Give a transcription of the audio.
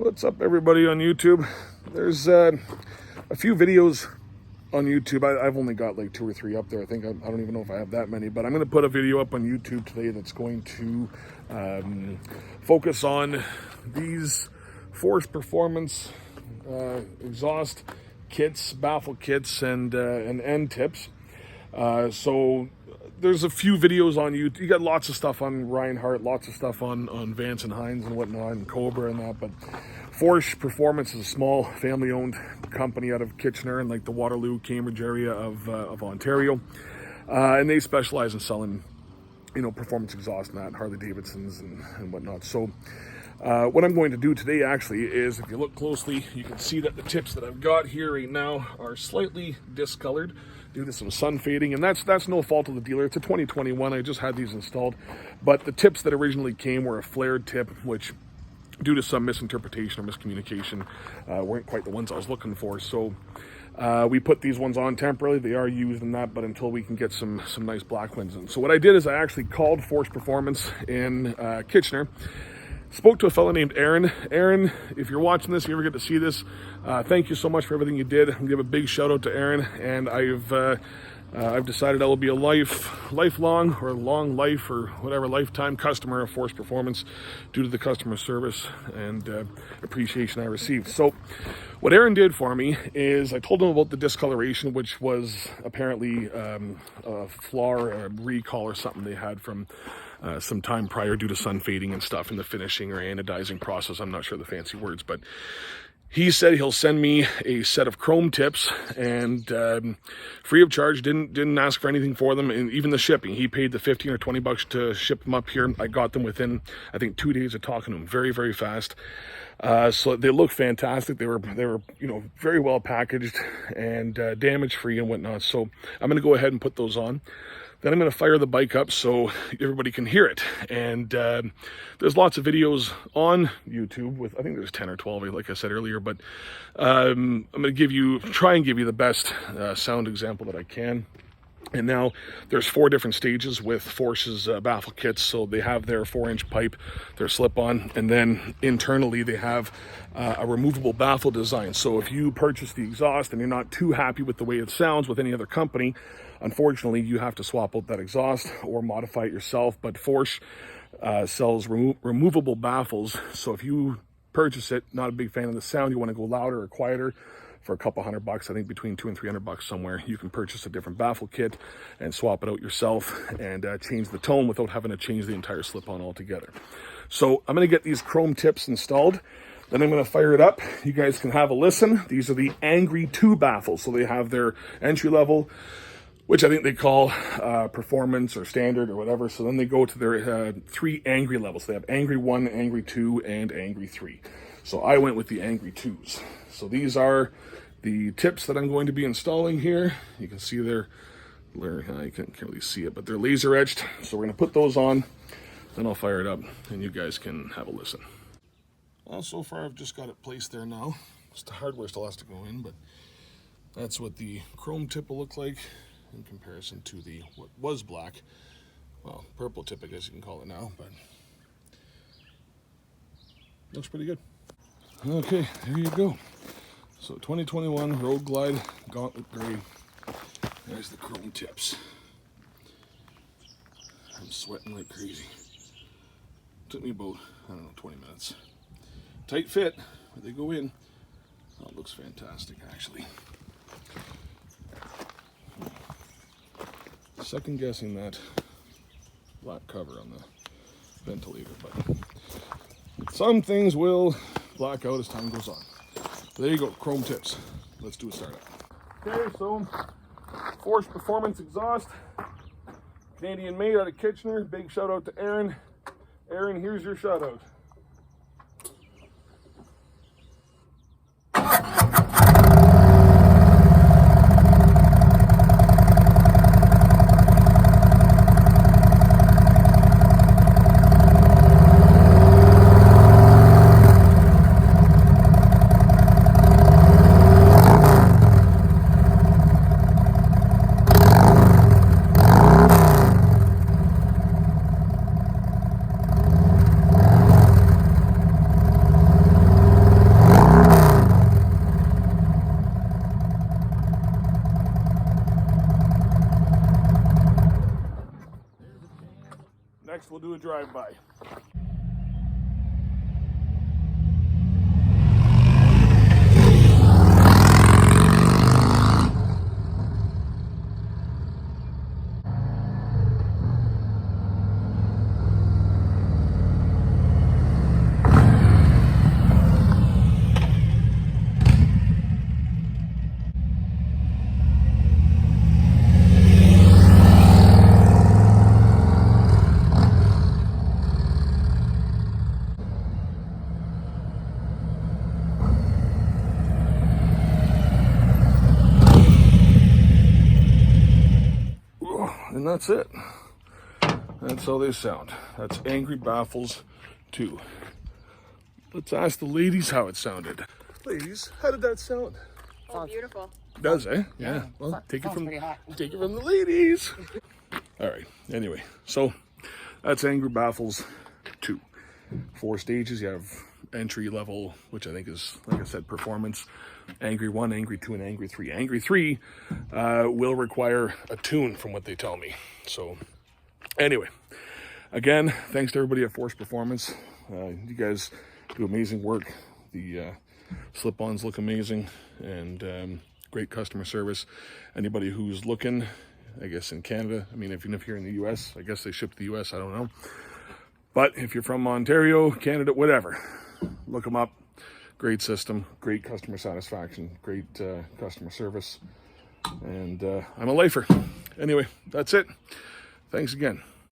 What's up, everybody on YouTube? There's a few videos on YouTube. I've only got like 2 or 3 up there. I don't even know if I have that many, but I'm going to put a video up on YouTube today that's going to focus on these Forsch performance exhaust kits, baffle kits, and end tips. So there's a few videos on YouTube. You got lots of stuff on Reinhardt, lots of stuff on Vance and Hines and whatnot, and Cobra and that. But Forsch Performance is a small family-owned company out of Kitchener and like the Waterloo, Cambridge area of Ontario, and they specialize in selling, performance exhaust and that, Harley Davidsons and whatnot. So what I'm going to do today actually is, if you look closely, you can see that the tips that I've got here right now are slightly discolored due to some sun fading, and that's no fault of the dealer. It's a 2021. I just had these installed, but the tips that originally came were a flared tip, which due to some misinterpretation or miscommunication weren't quite the ones I was looking for. So we put these ones on temporarily. They are used in that, but until we can get some nice black ones in. So what I did is I actually called Forsch Performance in Kitchener. Spoke to a fellow named Aaron. Aaron, if you're watching this, if you ever get to see this, thank you so much for everything you did. I'll give a big shout out to Aaron, and I've decided I will be a lifelong or long life or whatever lifetime customer of Forsch Performance due to the customer service and appreciation I received. So what Aaron did for me is I told him about the discoloration, which was apparently a flaw or a recall or something they had from some time prior due to sun fading and stuff in the finishing or anodizing process. I'm not sure the fancy words, but he said he'll send me a set of chrome tips, and free of charge. Didn't ask for anything for them, and even the shipping. He paid the $15 or $20 to ship them up here. I got them within, I think, 2 days of talking to him. Very, very fast. So they look fantastic. They were very well packaged and damage free and whatnot. So I'm going to go ahead and put those on. Then I'm going to fire the bike up so everybody can hear it. And there's lots of videos on YouTube with, I think there's 10 or 12, like I said earlier. But I'm going to try and give you the best sound example that I can. And now there's 4 different stages with Forsch's baffle kits. So they have their 4-inch pipe, their slip-on, and then internally they have a removable baffle design. So if you purchase the exhaust and you're not too happy with the way it sounds with any other company, unfortunately you have to swap out that exhaust or modify it yourself. But Forsch sells removable baffles. So if you purchase it, not a big fan of the sound, you want to go louder or quieter, for a couple $100, I think between $200 and $300 somewhere, you can purchase a different baffle kit and swap it out yourself and change the tone without having to change the entire slip-on altogether. So I'm going to get these chrome tips installed. Then I'm going to fire it up. You guys can have a listen. These are the Angry 2 baffles. So they have their entry level, which I think they call performance or standard or whatever. So then they go to their 3 angry levels. They have Angry 1, Angry 2, and Angry 3. So I went with the Angry 2s. So these are the tips that I'm going to be installing here. You can see you can't really see it, but they're laser etched. So we're going to put those on, then I'll fire it up and you guys can have a listen. Well, so far I've just got it placed there now. Just the hardware still has to go in, but that's what the chrome tip will look like in comparison to what was black. Well, purple tip, I guess you can call it now, but looks pretty good. Okay, there you go. So 2021 Road Glide Gauntlet Gray. There's the chrome tips. I'm sweating like crazy. Took me about, 20 minutes. Tight fit, where they go in. Oh, it looks fantastic, actually. Second guessing that black cover on the ventilator, but some things will black out as time goes on. There you go, chrome tips. Let's do a startup. Okay, so Forsch Performance exhaust, Canadian made out of Kitchener. Big shout out to Aaron. Aaron, here's your shout out. drive-by. And that's it. That's how they sound. That's Angry Baffles 2. Let's ask the ladies how it sounded. Ladies, how did that sound? Oh, beautiful. Does, eh? Yeah. Well, take it from the ladies. All right. Anyway, so that's Angry Baffles 2. 4 stages. You have entry level, which I think is, like I said, performance. Angry 1, Angry 2, and Angry 3. Angry 3 will require a tune from what they tell me. So anyway, again, thanks to everybody at Forsch Performance. You guys do amazing work. The slip-ons look amazing, and great customer service. Anybody who's looking, I guess in Canada, I mean, even if you're in the US, I guess they ship to the US, I don't know. But if you're from Ontario, Canada, whatever, look them up. Great system, great customer satisfaction, great customer service, and I'm a lifer. Anyway, that's it. Thanks again.